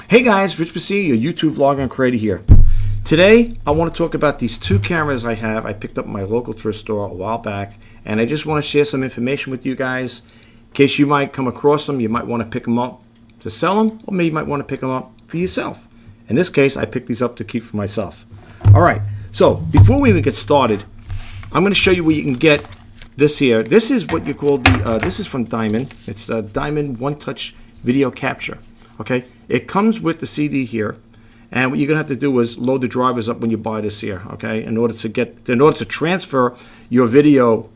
Hey guys, Rich PC, your YouTube vlogger and creator here. Today, I want to talk about these two cameras I have. I picked up at my local thrift store a while back, and I just want to share some information with you guys. In case you might come across them, you might want to pick them up to sell them, or maybe you might want to pick them up for yourself. In this case, I picked these up to keep for myself. Alright, so before we even get started, I'm going to show you where you can get this here. This is what you call the, this is from Diamond. It's a Diamond One Touch Video Capture. Okay, it comes with the CD here, and what you're gonna have to do is load the drivers up when you buy this here. Okay, in order to transfer your video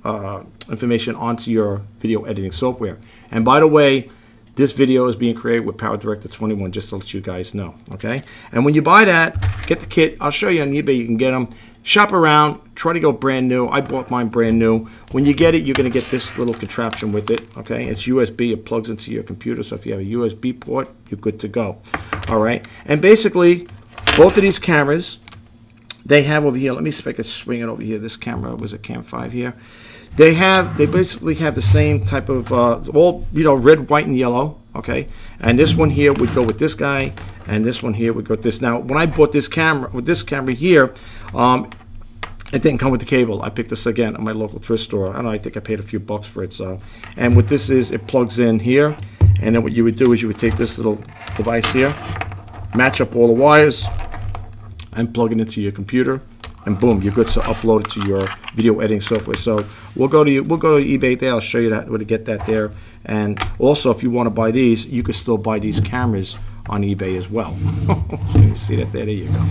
information onto your video editing software. And by the way, this video is being created with PowerDirector 21, just to let you guys know. Okay, and when you buy that, get the kit. I'll show you on eBay. You can get them. Shop around, try to go brand new. I bought mine brand new. When you get it, you're going to get this little contraption with it. Okay, it's USB. It plugs into your computer. So if you have a USB port, you're good to go. All right, and basically, both of these cameras, they have over here. Let me see if I can swing it over here. This camera was a Cam 5 here. They basically have the same type of all red, white, and yellow. Okay, and this one here would go with this guy, and this one here would go with this. Now, when I bought this camera here, it didn't come with the cable. I picked this again at my local thrift store. I don't know, I think I paid a few bucks for it. So, and what this is, it plugs in here, and then what you would do is you would take this little device here, match up all the wires, and plug it into your computer, and boom, you're good to upload it to your video editing software. So we'll go to eBay there. I'll show you where to get that there. And also, if you want to buy these, you can still buy these cameras on eBay as well. You see that there? There you go.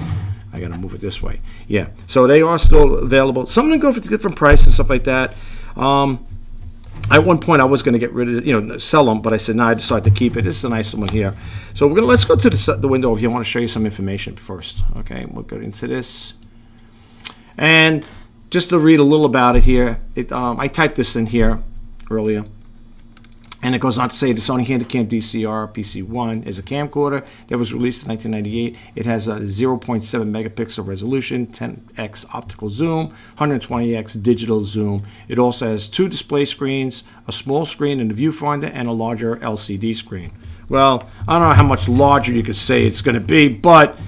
I gotta move it this way. Yeah, so they are still available. Some of them go for different prices and stuff like that. At one point, I was gonna get rid of sell them, but I said no. I decided to keep it. This is a nice one here. So let's go to the window over here. I want to show you some information first. Okay, we'll go into this, and just to read a little about it here. I typed this in here earlier. And it goes on to say the Sony Handycam DCR-PC1 is a camcorder that was released in 1998. It has a 0.7 megapixel resolution, 10x optical zoom, 120x digital zoom. It also has two display screens, a small screen in the viewfinder, and a larger LCD screen. Well, I don't know how much larger you could say it's going to be, but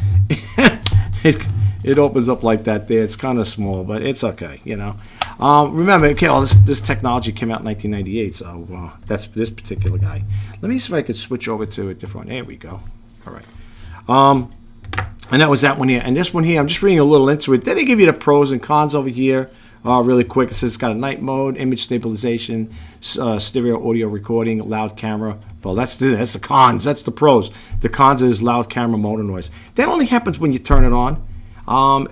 it opens up like that there. It's kind of small, but it's okay, Remember, okay, this technology came out in 1998, so that's this particular guy. Let me see if I could switch over to a different one. There we go. All right. And that was that one here. And this one here, I'm just reading a little into it. Then they give you the pros and cons over here really quick. It says it's got a night mode, image stabilization, stereo audio recording, loud camera. Well, that's the cons. That's the pros. The cons is loud camera motor noise. That only happens when you turn it on.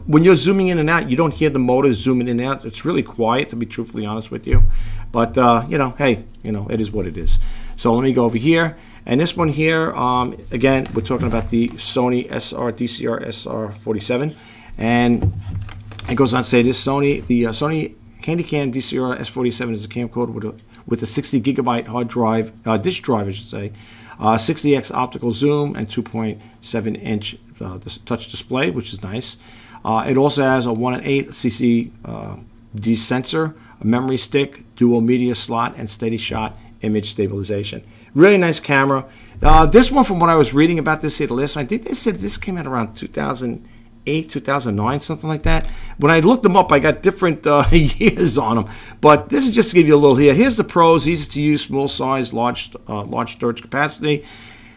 When you're zooming in and out, you don't hear the motor zooming in and out. It's really quiet, to be truthfully honest with you. But, hey, it is what it is. So let me go over here. And this one here, again, we're talking about the Sony DCR-SR47. And it goes on to say this Sony Handycam DCR-S47 is a camcorder with a 60 gigabyte hard drive, disk drive, I should say, 60x optical zoom, and 2.7 inch touch display, which is nice. It also has a 1/8 CCD sensor, a memory stick, dual media slot, and steady shot image stabilization. Really nice camera. This one, from what I was reading about this here, the last one, I think they said this came out around 2008, 2009, something like that. When I looked them up, I got different years on them. But this is just to give you a little here. Here's the pros: easy to use, small size, large storage capacity.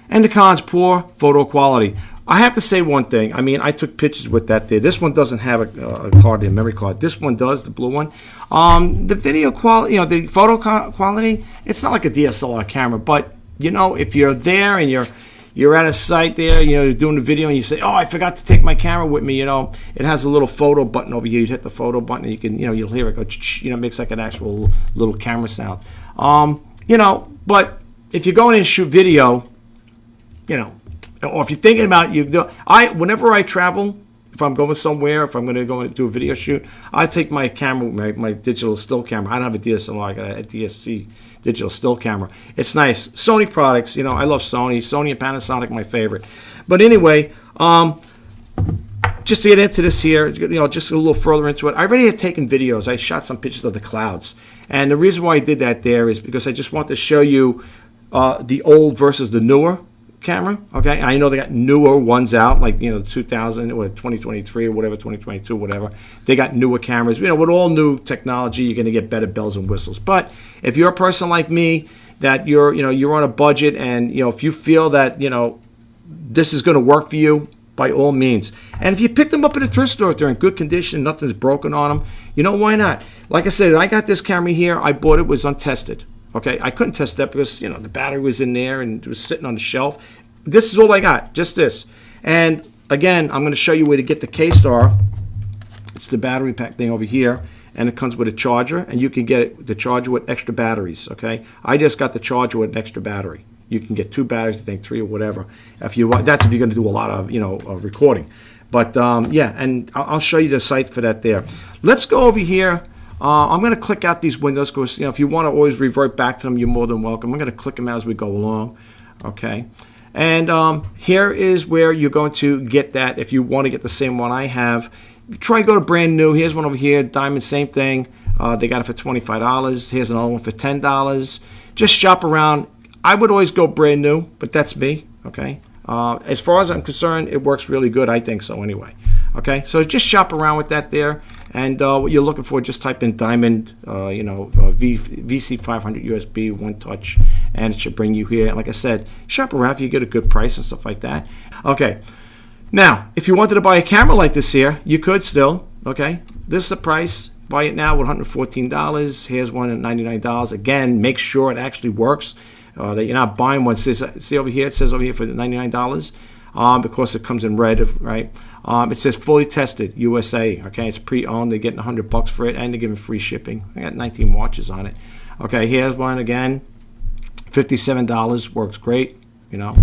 And the cons: poor photo quality. I have to say one thing. I mean, I took pictures with that there. This one doesn't have a card, a memory card. This one does, the blue one. The video quality, the photo quality, it's not like a DSLR camera. But, if you're there and you're at a site there, you're doing the video and you say, oh, I forgot to take my camera with me, it has a little photo button over here. You hit the photo button and you can, you'll hear it go, it makes like an actual little camera sound. But if you're going to shoot video, or if you're thinking about whenever I travel, if I'm going somewhere, if I'm going to go and do a video shoot, I take my camera, my digital still camera. I don't have a DSLR, I got a DSC digital still camera. It's nice. Sony products, I love Sony. Sony and Panasonic, my favorite. But anyway, just to get into this here, just a little further into it, I already had taken videos. I shot some pictures of the clouds. And the reason why I did that there is because I just want to show you the old versus the newer camera. Okay, I know they got newer ones out, like, you know, 2000 or 2023 or whatever, 2022, whatever. They got newer cameras. You know, with all new technology, you're going to get better bells and whistles. But if you're a person like me, that you're, you know, you're on a budget, and, you know, if you feel that, you know, this is going to work for you, by all means. And if you pick them up at a thrift store, if they're in good condition, nothing's broken on them, you know, why not? Like I said, I got this camera here. I bought it, was untested. Okay, I couldn't test that because, you know, the battery was in there and it was sitting on the shelf. This is all I got, just this. And again, I'm going to show you where to get the K-Star. It's the battery pack thing over here, and it comes with a charger, and you can get the charger with extra batteries. Okay, I just got the charger with an extra battery. You can get 2 batteries, I think 3 or whatever. If you want, that's if you're going to do a lot of, you know, recording. But yeah, and I'll show you the site for that there. Let's go over here. I'm going to click out these windows because, you know, if you want to always revert back to them, you're more than welcome. I'm going to click them out as we go along. Okay. And here is where you're going to get that. If you want to get the same one I have, try and go to brand new. Here's one over here, Diamond, same thing. They got it for $25. Here's another one for $10. Just shop around. I would always go brand new, but that's me. Okay. As far as I'm concerned, it works really good. I think so anyway. Okay, so just shop around with that there, and what you're looking for, just type in Diamond, you know, VC500 USB, one touch, and it should bring you here. Like I said, shop around if you get a good price and stuff like that. Okay, now if you wanted to buy a camera like this here, you could still. Okay, this is the price. Buy it now with $114. Here's one at $99. Again, make sure it actually works. That you're not buying one. See over here, it says over here for $99. Because it comes in red, right? It says fully tested USA. Okay, it's pre-owned. They're getting $100 for it, and they're giving free shipping. I got 19 watches on it. Okay, here's one again, $57. Works great. You know,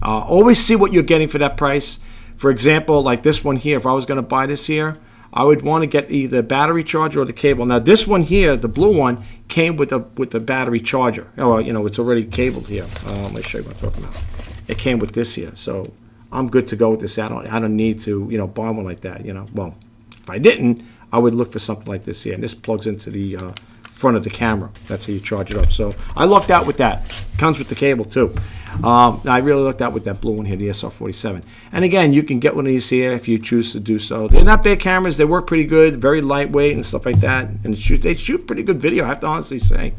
always see what you're getting for that price. For example, like this one here. If I was going to buy this here, I would want to get either the battery charger or the cable. Now this one here, the blue one, came with the battery charger. Oh, well, you know, it's already cabled here. Let me show you what I'm talking about. It came with this here, so I'm good to go with this. I don't need to, you know, buy one like that. You know, well, if I didn't, I would look for something like this here. And this plugs into the front of the camera. That's how you charge it up. So I lucked out with that. Comes with the cable too. I really lucked out with that blue one here, the SR47. And again, you can get one of these here if you choose to do so. They're not bad cameras. They work pretty good, very lightweight and stuff like that. And they shoot pretty good video, I have to honestly say.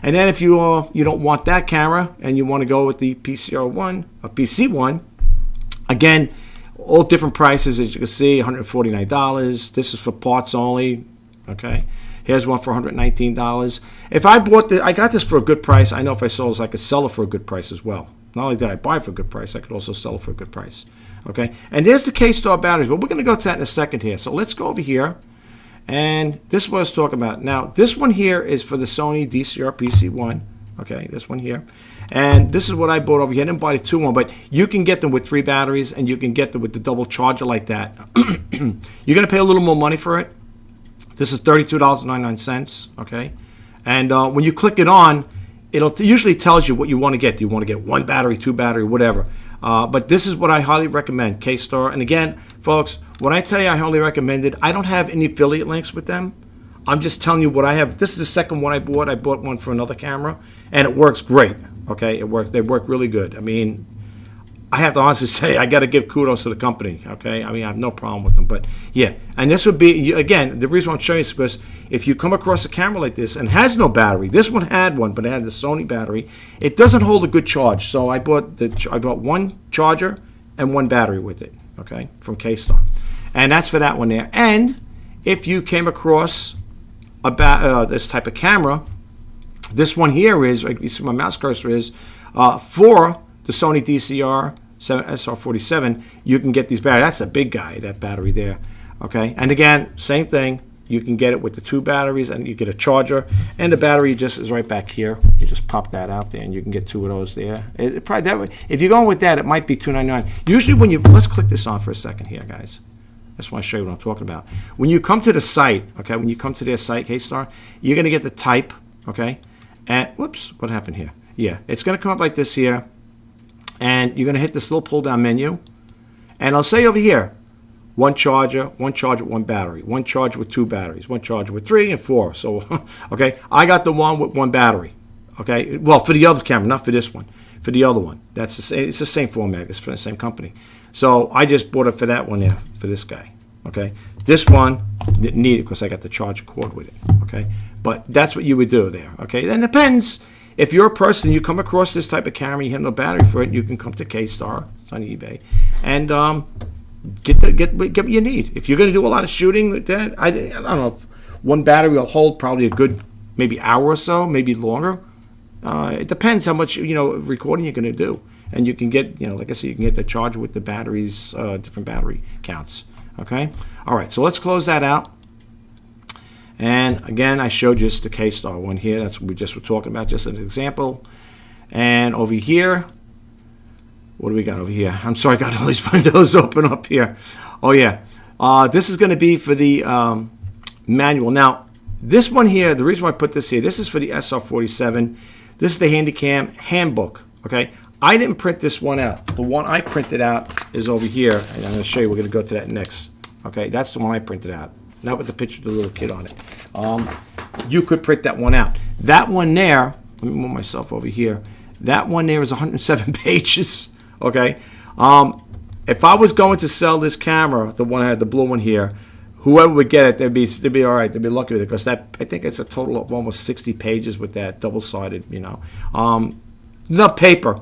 And then if you don't want that camera and you want to go with the PCR1 or PC1, again, all different prices, as you can see, $149. This is for parts only. Okay, here's one for $119. If I bought this, I got this for a good price. I know if I sold this, I could sell it for a good price as well. Not only did I buy it for a good price, I could also sell it for a good price. Okay, and there's the K-Star batteries, but we're going to go to that in a second here. So let's go over here, and this is what I was talking about. Now, this one here is for the Sony DCR-PC1. Okay, this one here. And this is what I bought over here. I didn't buy the 2-1, but you can get them with 3 batteries, and you can get them with the double charger like that. You're going to pay a little more money for it. This is $32.99, okay? And when you click it on, it usually tells you what you want to get. Do you want to get 1 battery, 2 battery, whatever? But this is what I highly recommend, K-Star. And again, folks, when I tell you I highly recommend it, I don't have any affiliate links with them. I'm just telling you what I have. This is the second one I bought. I bought one for another camera, and it works great. Okay, it works. They work really good. I mean, I have to honestly say I got to give kudos to the company. Okay, I mean, I have no problem with them. But yeah, and this would be, again, the reason I'm showing you is because if you come across a camera like this and has no battery, this one had one, but it had the Sony battery. It doesn't hold a good charge, so I bought 1 charger and 1 battery with it. Okay, from K-Star, and that's for that one there. And if you came across this type of camera, this one here is, like you see my mouse cursor is, for the Sony DCR-SR47, you can get these batteries. That's a big guy, that battery there. Okay, and again, same thing. You can get it with the 2 batteries, and you get a charger, and the battery just is right back here. You just pop that out there, and you can get 2 of those there. It probably that way. If you're going with that, it might be $299. Usually, when you let's click this on for a second here, guys. I just want to show you what I'm talking about. When you come to the site, okay, when you come to their site, K-Star, you're going to get the type, okay, and whoops, what happened here? Yeah, it's going to come up like this here, and you're going to hit this little pull-down menu, and I'll say over here, 1 charger, 1 battery, 1 charger with 2 batteries, 1 charger with 3 and 4. So, okay, I got the one with 1 battery. Okay, well, for the other camera, not for this one. for the other one. That's the same. It's the same format. It's for the same company. So I just bought it for that one there, for this guy. Okay. This one didn't need it because I got the charger cord with it. Okay. But that's what you would do there. Okay. Then it depends. If you're a person, you come across this type of camera, you have no battery for it, you can come to K-Star, it's on eBay, and get what you need. If you're going to do a lot of shooting with that, I don't know, if one battery will hold probably a good maybe hour or so, maybe longer. It depends how much recording you're going to do, and you can get like I said, you can get the charger with the batteries, different battery counts. Okay, all right. So let's close that out. And again, I showed you just the K-Star one here. That's what we just were talking about, just an example. And over here, what do we got over here? I'm sorry, I got all these windows open up here. Oh yeah, this is going to be for the manual. Now, this one here, the reason why I put this here, this is for the SR47. This is the Handycam handbook. Okay, I didn't print this one out. The one I printed out is over here, and I'm going to show you. We're going to go to that next. Okay, that's the one I printed out. Not with the picture of the little kid on it. You could print that one out. That one there, let me move myself over here. That one there is 107 pages. Okay. If I was going to sell this camera, the one I had, the blue one here, whoever would get it, they'd be all right. They'd be lucky with it because that, I think it's a total of almost 60 pages with that double-sided. Not paper,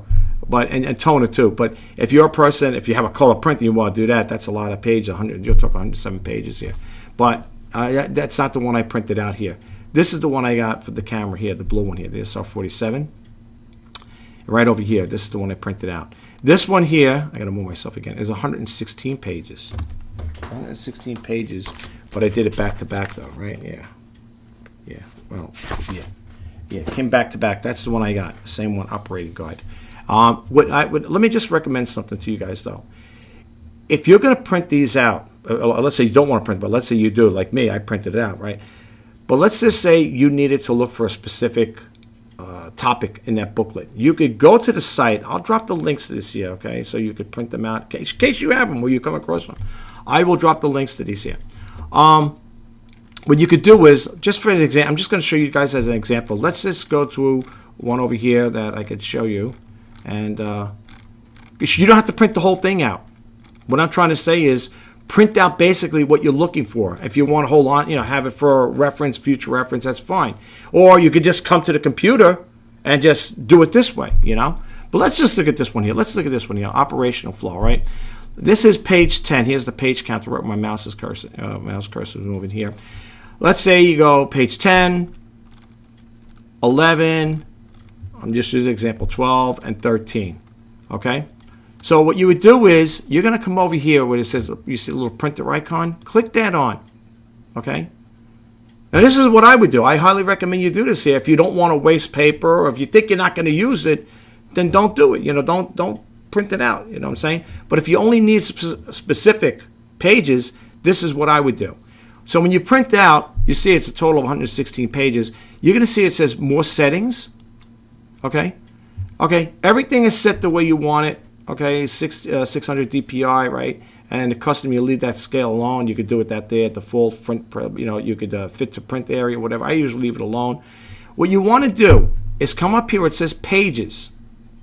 but and toner too. But if you're a person, if you have a color printer, you want to do that. That's a lot of pages. You're talking 107 pages here. But that's not the one I printed out here. This is the one I got for the camera here, the blue one here, the SR47. Right over here, this is the one I printed out. This one here, I got to move myself again, is 116 pages. 116 pages, but I did it back to back though, right? Yeah. Yeah, well, yeah. Yeah, it came back to back. That's the one I got, the same one, operating guide. Let me just recommend something to you guys though. If you're going to print these out, let's say you don't want to print, but let's say you do, like me, I printed it out, right? But let's just say you needed to look for a specific topic in that booklet. You could go to the site. I'll drop the links to this here, okay? So you could print them out in case you have them or you come across them. I will drop the links to these here. What you could do is, just for an example, I'm just going to show you guys as an example. Let's just go to one over here that I could show you. And you don't have to print the whole thing out. What I'm trying to say is print out basically what you're looking for. If you want to hold on, have it for reference, future reference, that's fine. Or you could just come to the computer and just do it this way, But let's just look at this one here. Let's look at this one here, operational flow, right? This is page 10. Here's the page counter where my mouse cursor is moving here. Let's say you go page 10, 11, I'm just using example 12, and 13, okay? So what you would do is you're going to come over here where it says, you see a little printer icon, click that on, okay? Now this is what I would do. I highly recommend you do this here. If you don't want to waste paper, or if you think you're not going to use it, then don't do it. Don't print it out. You know what I'm saying? But if you only need specific pages, this is what I would do. So when you print out, you see it's a total of 116 pages. You're going to see it says more settings, okay? Okay, everything is set the way you want it. Okay, 600 DPI, right? And the custom, you leave that scale alone. You could do it that there, default print, you could fit to print area, whatever. I usually leave it alone. What you want to do is come up here where it says pages.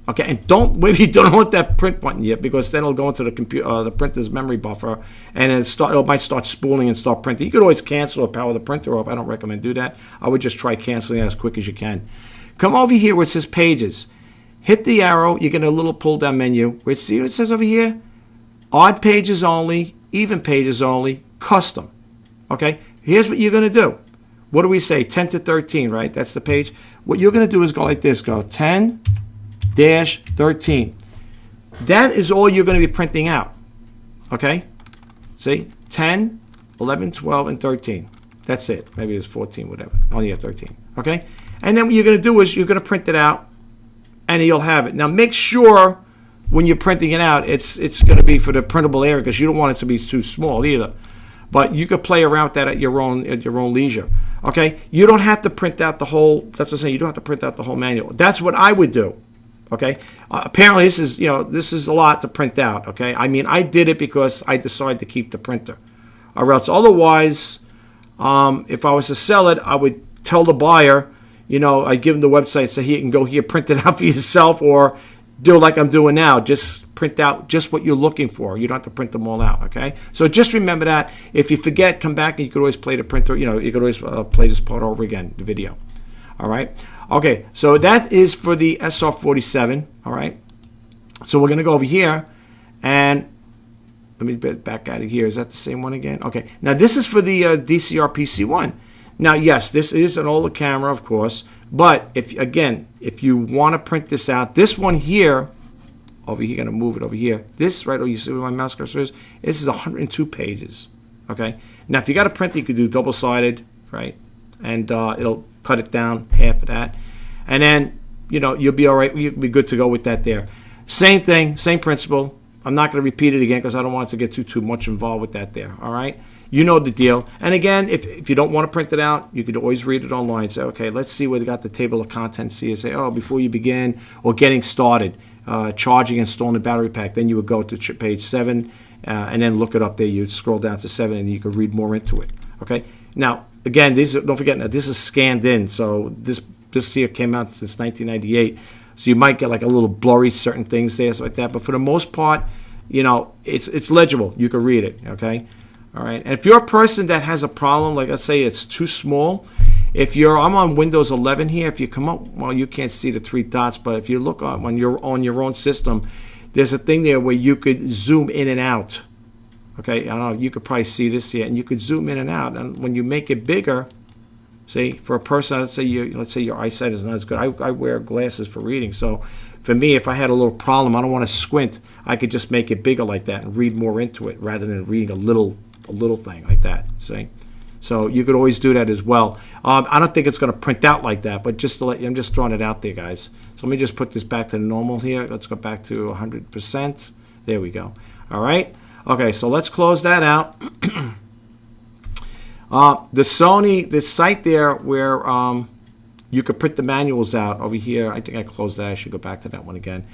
Okay, and don't hit that print button yet, because then it'll go into the computer, the printer's memory buffer, and it might start spooling and start printing. You could always cancel or power the printer off. I don't recommend do that. I would just try canceling it as quick as you can. Come over here where it says pages. Hit the arrow. You get a little pull-down menu. See what it says over here? Odd pages only, even pages only, custom. Okay, here's what you're going to do. What do we say? 10 to 13, right? That's the page. What you're going to do is go like this. Go 10-13. That is all you're going to be printing out. Okay? See? 10, 11, 12, and 13. That's it. Maybe it's 14, whatever. Only at 13. Okay? And then what you're going to do is you're going to print it out, and you'll have it. Now make sure when you're printing it out, it's going to be for the printable area, because you don't want it to be too small either. But you could play around with that at your own leisure. Okay? You don't have to print out the whole. That's what I'm saying. You don't have to print out the whole manual. That's what I would do. Okay? Apparently this is a lot to print out. Okay? I mean, I did it because I decided to keep the printer, or else otherwise, if I was to sell it, I would tell the buyer, I'd give him the website so he can go here, print it out for yourself, or do like I'm doing now. Just print out just what you're looking for. You don't have to print them all out, okay? So just remember that. If you forget, come back and you could always play the printer. You know, you could always play this part over again, the video. All right? Okay, so that is for the SR47, all right? So we're going to go over here, and let me get back out of here. Is that the same one again? Okay, now this is for the DCR-PC1. Now, yes, this is an older camera, of course, but if you want to print this out, this one here, over here, going to move it over here. This right over, you see where my mouse cursor is? This is 102 pages, okay? Now, if you got a printer, you could do double-sided, right? And it'll cut it down, half of that. And then, you know, you'll be all right. You'll be good to go with that there. Same thing, same principle. I'm not going to repeat it again because I don't want it to get too much involved with that there, all right? You know the deal. And again, if you don't want to print it out, you could always read it online. Say, okay, let's see where they got the table of contents here. Say, oh, before you begin or getting started, charging and installing the battery pack. Then you would go to page 7 and then look it up there. You'd scroll down to 7 and you could read more into it, okay? Now, again, don't forget, now this is scanned in. So this here came out since 1998. So you might get like a little blurry certain things there, so like that. But for the most part, you know, it's legible. You can read it, okay? All right. And if you're a person that has a problem, like let's say it's too small, I'm on Windows 11 here. If you come up, well, you can't see the 3 dots, but if you look on your own system, there's a thing there where you could zoom in and out. Okay, I don't know. You could probably see this here, and you could zoom in and out. And when you make it bigger, see, for a person, let's say your eyesight is not as good. I wear glasses for reading, so for me, if I had a little problem, I don't want to squint. I could just make it bigger like that and read more into it rather than reading a little thing like that. See, so you could always do that as well. I don't think it's going to print out like that, but just to let you, I'm just throwing it out there, guys. So let me just put this back to the normal here. Let's go back to 100%. There we go. All right. Okay, so let's close that out. The Sony, the site there where you could print the manuals out over here. I think I closed that. I should go back to that one again.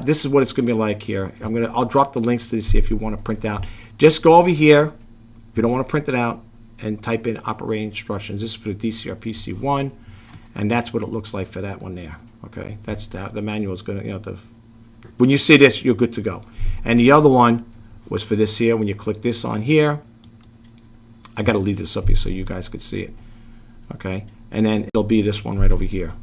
This is what it's going to be like here. I'll drop the links to this if you want to print out. Just go over here if you don't want to print it out and type in operating instructions. This is for the DCR-PC1, and that's what it looks like for that one there. Okay, that's the manual is going to, you know, when you see this, you're good to go. And the other one was for this here. When you click this on here, I got to leave this up here so you guys could see it. Okay, and then it'll be this one right over here.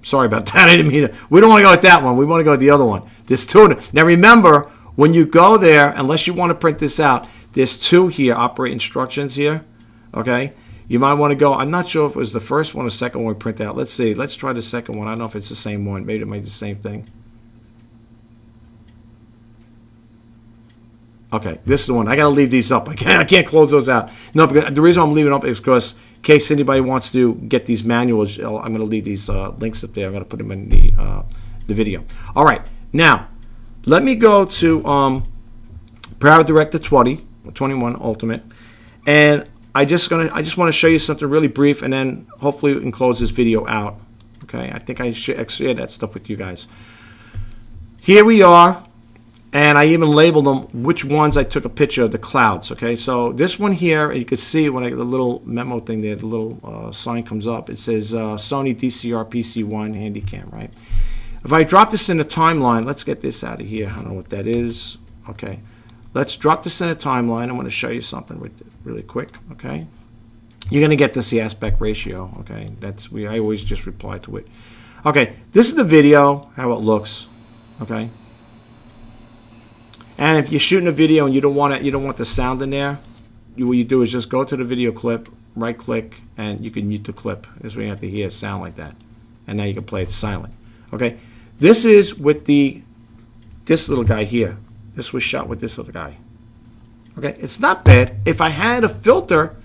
Sorry about that. I didn't mean it. We don't want to go with that one. We want to go with the other one. There's 2. Now remember, when you go there, unless you want to print this out, there's 2 here, operate instructions here. Okay, you might want to go. I'm not sure if it was the first one or second one we print out. Let's see. Let's try the second one. I don't know if it's the same one. Maybe it might be the same thing. Okay, this is the one. I got to leave these up. I can't close those out. No, because the reason I'm leaving up is because in case anybody wants to get these manuals, I'm going to leave these links up there. I'm going to put them in the video. All right, now let me go to Power Director 21 Ultimate, and I just want to show you something really brief, and then hopefully we can close this video out. Okay, I think I should share that stuff with you guys. Here we are. And I even labeled them which ones I took a picture of the clouds. Okay, so this one here, you can see when the little memo thing there, the little sign comes up. It says Sony DCR-PC1 Handycam, right? If I drop this in the timeline, let's get this out of here. I don't know what that is. Okay, let's drop this in a timeline. I'm going to show you something really quick. Okay, you're going to get this the aspect ratio. Okay, I always just reply to it. Okay, this is the video, how it looks. Okay. And if you're shooting a video and you don't want the sound in there, what you do is just go to the video clip, right click, and you can mute the clip. This way you have to hear a sound like that. And now you can play it silent. Okay. This is with this little guy here. This was shot with this little guy. Okay. It's not bad. If I had a filter,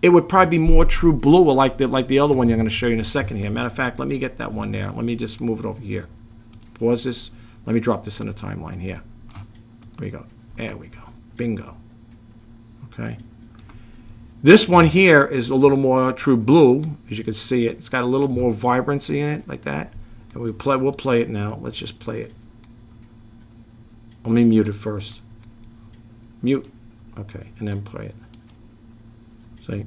it would probably be more true blue, or like the other one you're going to show you in a second here. Matter of fact, let me get that one there. Let me just move it over here. Pause this. Let me drop this in the timeline here. There we go. There we go. Bingo. Okay. This one here is a little more true blue, as you can see it. It's got a little more vibrancy in it, like that. And we'll play it now. Let's just play it. Let me mute it first. Mute. Okay, and then play it. See?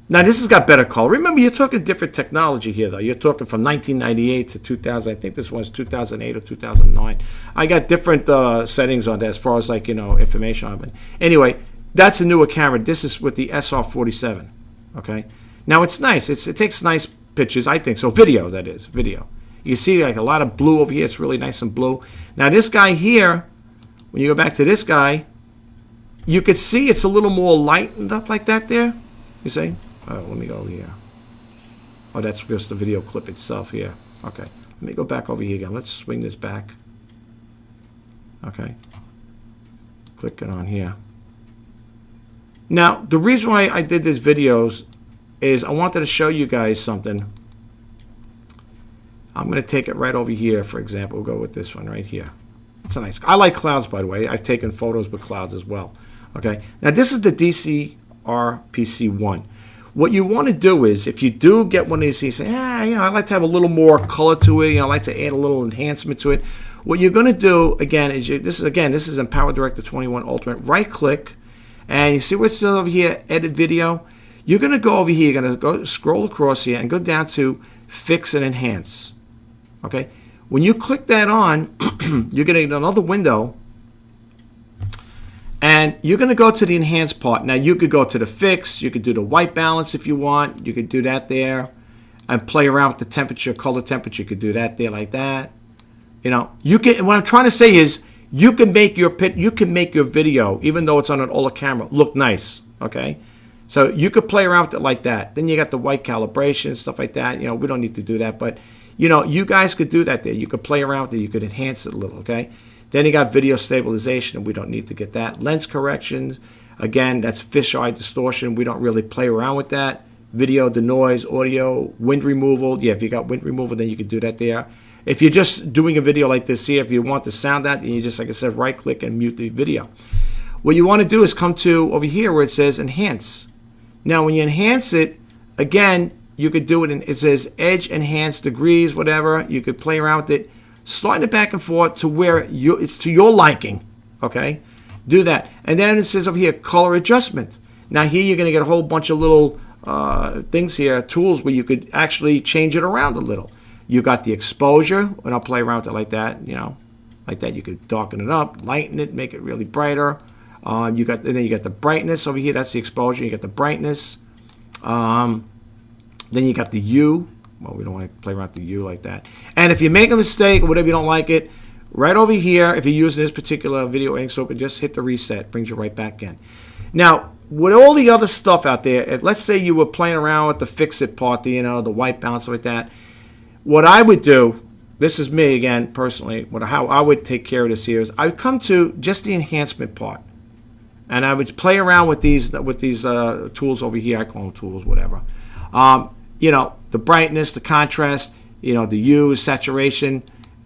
Now this has got better color. Remember, you're talking different technology here, though. You're talking from 1998 to 2000. I think this one's 2008 or 2009. I got different settings on that as far as, like, you know, information on it. Anyway, that's a newer camera. This is with the SR47. Okay. Now it's nice. It takes nice pictures, I think. So video, that is video. You see like a lot of blue over here. It's really nice and blue. Now this guy here, when you go back to this guy, you could see it's a little more lightened up like that there. You see? Oh, let me go over here. Oh, that's just the video clip itself here. Okay. Let me go back over here again. Let's swing this back. Okay. Click it on here. Now, the reason why I did these videos is I wanted to show you guys something. I'm going to take it right over here, for example. We'll go with this one right here. It's a nice. I like clouds, by the way. I've taken photos with clouds as well. Okay. Now, this is the DCR-PC1. What you want to do is, if you do get one of these, you say, you know, I like to have a little more color to it. You know, I like to add a little enhancement to it. What you're going to do, again, is this is in Power Director 21 Ultimate. Right-click, and you see where it says over here, Edit Video. You're going to go over here. You're going to go scroll across here and go down to Fix and Enhance. Okay. When you click that on, you're going to get another window. And you're going to go to the enhance part. Now, you could go to the fix. You could do the white balance if you want. You could do that there. And play around with the temperature, color temperature. You could do that there like that. You know, you can. What I'm trying to say is, you can make your video, even though it's on an older camera, look nice. Okay, so you could play around with it like that. Then you got the white calibration, stuff like that. You know, we don't need to do that, but you know, you guys could do that there. You could play around with it. You could enhance it a little. Okay. Then you got video stabilization, and we don't need to get that. Lens corrections, again, that's fisheye distortion. We don't really play around with that. Video, denoise, audio, wind removal. Yeah, if you got wind removal, then you can do that there. If you're just doing a video like this here, if you want the sound out, then you just, like I said, right-click and mute the video. What you want to do is come to over here where it says Enhance. Now, when you enhance it, again, you could do it in, it says Edge, Enhance, Degrees, whatever. You could play around with it. Sliding it back and forth to where it's to your liking, okay? Do that. And then it says over here, color adjustment. Now here you're going to get a whole bunch of little things here, tools where you could actually change it around a little. You got the exposure, and I'll play around with it like that, you know, like that. You could darken it up, lighten it, make it really brighter. And then you got the brightness over here. That's the exposure. You got the brightness. Then you got the hue. Well, we don't want to play around with the hue like that. And if you make a mistake or whatever, you don't like it, right over here, if you're using this particular video ink soap, just hit the reset. Brings you right back in. Now, with all the other stuff out there, let's say you were playing around with the fix-it part, you know, the white balance, like that. What I would do, this is me again, personally, how I would take care of this here is I would come to just the enhancement part. And I would play around with these tools over here. I call them tools, whatever. You know, the brightness, the contrast, you know, the hue, saturation,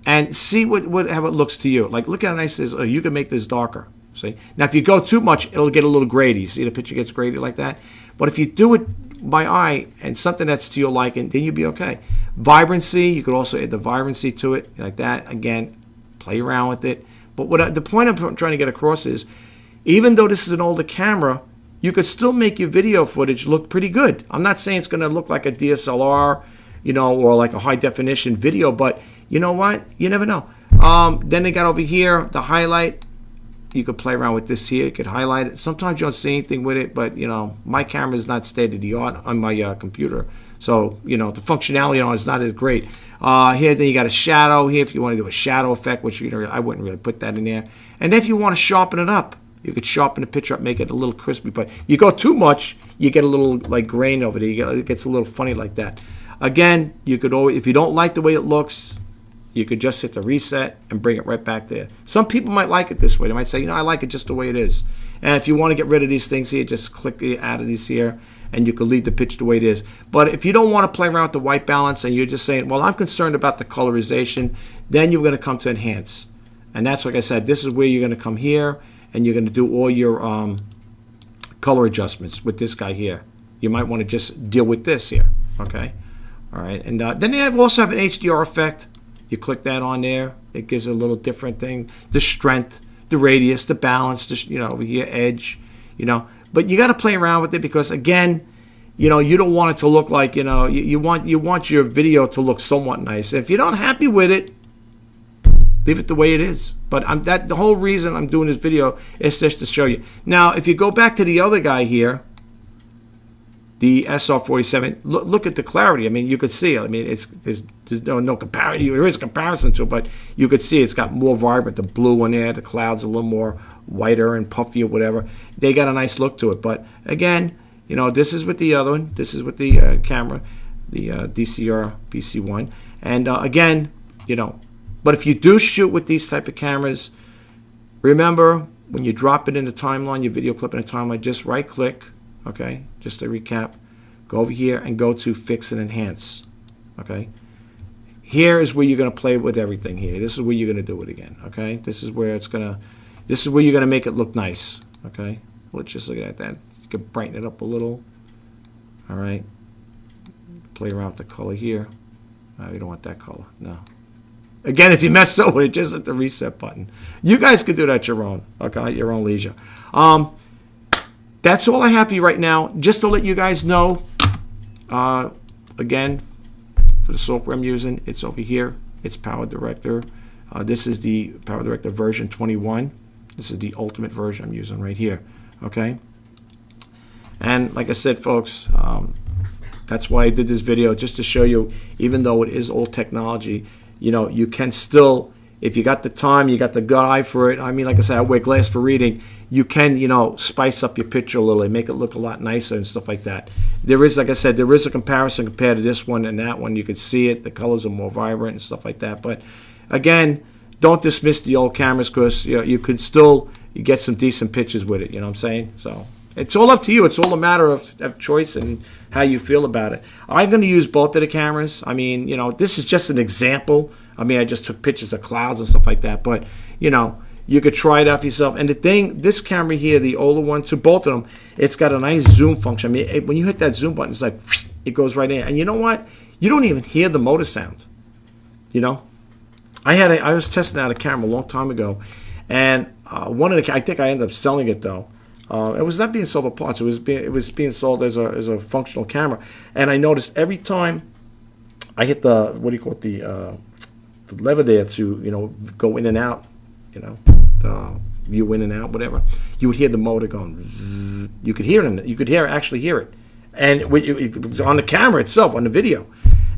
and see how it looks to you. Like, look how nice this is. Oh, you can make this darker. See? Now, if you go too much, it'll get a little grady. See the picture gets grady like that? But if you do it by eye and something that's to your liking, then you'll be okay. Vibrancy, you could also add the vibrancy to it like that. Again, play around with it. But the point I'm trying to get across is, even though this is an older camera, you could still make your video footage look pretty good. I'm not saying it's going to look like a DSLR, you know, or like a high definition video, but you know what? You never know. Then they got over here the highlight. You could play around with this here. You could highlight it. Sometimes you don't see anything with it, but you know, my camera is not state of the art on my computer, so you know the functionality on it is not as great. Here, then you got a shadow here if you want to do a shadow effect, which I wouldn't really put that in there. And then if you want to sharpen it up, you could sharpen the picture up, make it a little crispy. But you go too much, you get a little like grain over there. It gets a little funny like that. Again, you could always, if you don't like the way it looks, you could just hit the reset and bring it right back there. Some people might like it this way. They might say, you know, I like it just the way it is. And if you want to get rid of these things here, just click out of these here, and you can leave the picture the way it is. But if you don't want to play around with the white balance and you're just saying, well, I'm concerned about the colorization, then you're going to come to enhance. And that's, like I said, this is where you're going to come here, and you're going to do all your color adjustments with this guy here. You might want to just deal with this here, okay? All right, and then they also have an HDR effect. You click that on there. It gives a little different thing. The strength, the radius, the balance, you know, over here, edge, you know. But you got to play around with it because, again, you know, you don't want it to look like, you know, you want your video to look somewhat nice. If you're not happy with it, leave it the way it is. But the whole reason I'm doing this video is just to show you. Now, if you go back to the other guy here, the SR47, look at the clarity. I mean, you could see it. I mean, there's no comparison. There is a comparison to it, but you could see it's got more vibrant. The blue in there, the clouds a little more whiter and puffy or whatever. They got a nice look to it. But again, you know, this is with the other one. This is with the camera, the DCR-PC1. And again, you know, but if you do shoot with these type of cameras, remember when you drop it in the timeline, your video clip in the timeline, just right click. Okay, just to recap, go over here and go to Fix and Enhance. Okay, here is where you're going to play with everything here. This is where you're going to do it again. Okay, this is where you're going to make it look nice. Okay, let's just look at that. You can brighten it up a little. All right, play around with the color here. We don't want that color. No. Again, if you mess up with it, just hit the reset button. You guys can do that at your own. Okay, at your own leisure. That's all I have for you right now. Just to let you guys know, again, for the software I'm using, it's over here. It's Power Director. This is the Power Director version 21. This is the ultimate version I'm using right here. Okay? And like I said, folks, that's why I did this video, just to show you, even though it is old technology, you know, you can still, if you got the time, you got the good eye for it. I mean, like I said, I wear glass for reading. You can, you know, spice up your picture a little and make it look a lot nicer and stuff like that. There is, like I said, there is a comparison compared to this one and that one. You can see it. The colors are more vibrant and stuff like that. But again, don't dismiss the old cameras, because you know, you could still get some decent pictures with it. You know what I'm saying? So it's all up to you. It's all a matter of choice and how you feel about it. I'm going to use both of the cameras. I mean, you know, this is just an example. I mean, I just took pictures of clouds and stuff like that. But, you know, you could try it out for yourself. And the thing, this camera here, the older one, to both of them, it's got a nice zoom function. I mean, when you hit that zoom button, it's like, it goes right in. And you know what? You don't even hear the motor sound. You know? I was testing out a camera a long time ago. And one of the, I think I ended up selling it, though. It was not being sold for parts. It was being sold as a functional camera. And I noticed every time I hit the, what do you call it, the lever there to, you know, go in and out, you know, view in and out, whatever, you would hear the motor going. You could hear it. You could actually hear it. And it was on the camera itself, on the video.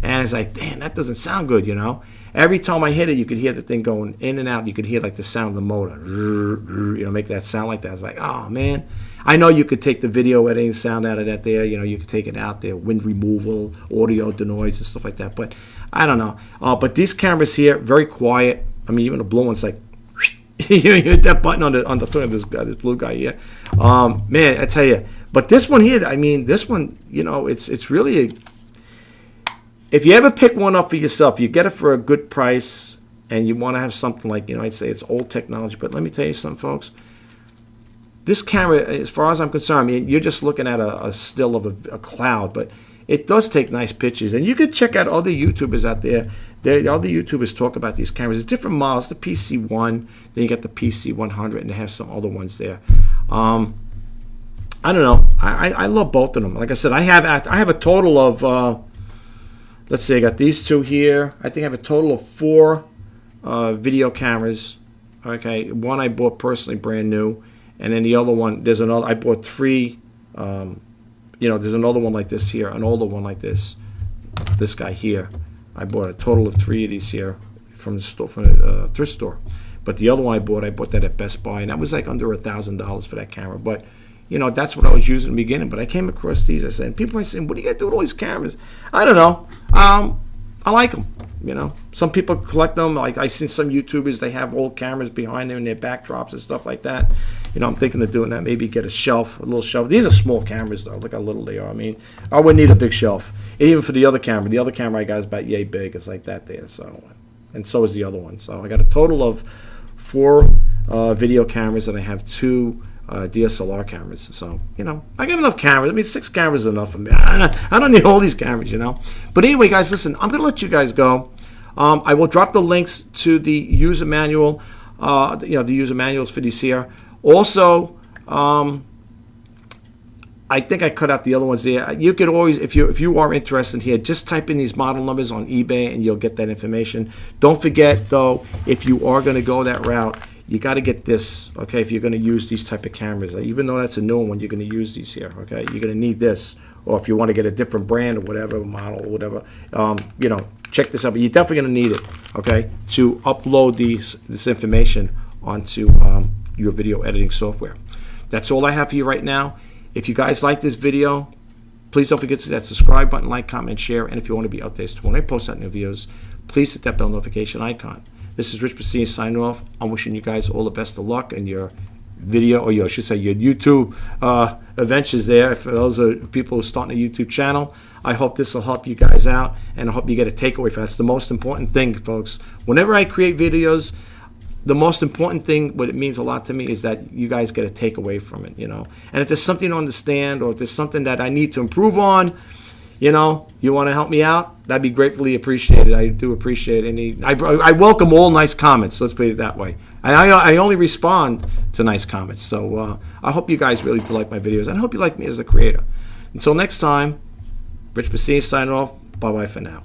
And it's like, damn, that doesn't sound good, you know. Every time I hit it, you could hear the thing going in and out. You could hear like the sound of the motor, you know, make that sound like that. It's like, oh man, I know you could take the video editing sound out of that there. You know, you could take it out there, wind removal, audio denoise, and stuff like that. But I don't know. But these cameras here, very quiet. I mean, even the blue one's like, you hit that button on the thing of this blue guy here. Man, I tell you. But this one here, I mean, this one, you know, it's really if you ever pick one up for yourself, you get it for a good price, and you want to have something like, you know, I'd say it's old technology, but let me tell you something, folks. This camera, as far as I'm concerned, I mean, you're just looking at a still of a cloud, but it does take nice pictures. And you can check out other YouTubers out there. Other YouTubers talk about these cameras. There's different models, the PC1, then you got the PC100, and they have some other ones there. I don't know. I love both of them. Like I said, I have a total of... let's see, I got these two here. I think I have a total of 4 video cameras. Okay, one I bought personally brand new, and then the other one, there's another, I bought 3, you know, there's another one like this here, an older one like this guy here. I bought a total of 3 of these here from the store, from the thrift store. But the other one I bought that at Best Buy, and that was like under $1,000 for that camera. But you know, that's what I was using in the beginning. But I came across these. I said, and people are saying, what do you got to do with all these cameras? I don't know. I like them. You know, some people collect them. Like I seen some YouTubers, they have old cameras behind them in their backdrops and stuff like that. You know, I'm thinking of doing that. Maybe get a shelf, a little shelf. These are small cameras though. Look how little they are. I mean, I wouldn't need a big shelf. Even for the other camera. The other camera I got is about yay big. It's like that there. So, and so is the other one. So I got a total of 4 video cameras, and I have 2 DSLR cameras. So, you know, I got enough cameras. I mean, 6 cameras is enough for me. I don't need all these cameras, you know. But anyway, guys, listen, I'm going to let you guys go. I will drop the links to the user manual, you know, the user manuals for these here. Also, I think I cut out the other ones there. You could always, if you are interested here, just type in these model numbers on eBay and you'll get that information. Don't forget though, if you are going to go that route, you got to get this, okay, if you're going to use these type of cameras. Even though that's a new one, you're going to use these here, okay? You're going to need this. Or if you want to get a different brand or whatever, model or whatever, you know, check this out. But you're definitely going to need it, okay, to upload this information onto your video editing software. That's all I have for you right now. If you guys like this video, please don't forget to hit that subscribe button, like, comment, share, and if you want to be updated when I post out new videos, please hit that bell notification icon. This is Rich Bassini signing off. I'm wishing you guys all the best of luck in your video, or I should say your YouTube adventures there. For those people who are starting a YouTube channel, I hope this will help you guys out, and I hope you get a takeaway from it. That's the most important thing, folks. Whenever I create videos, the most important thing, what it means a lot to me, is that you guys get a takeaway from it, you know. And if there's something to understand, or if there's something that I need to improve on, you know, you want to help me out, that'd be gratefully appreciated. I do appreciate any. I welcome all nice comments. Let's put it that way. And I only respond to nice comments. So I hope you guys really do like my videos, and I hope you like me as a creator. Until next time, Rich Bassini signing off. Bye bye for now.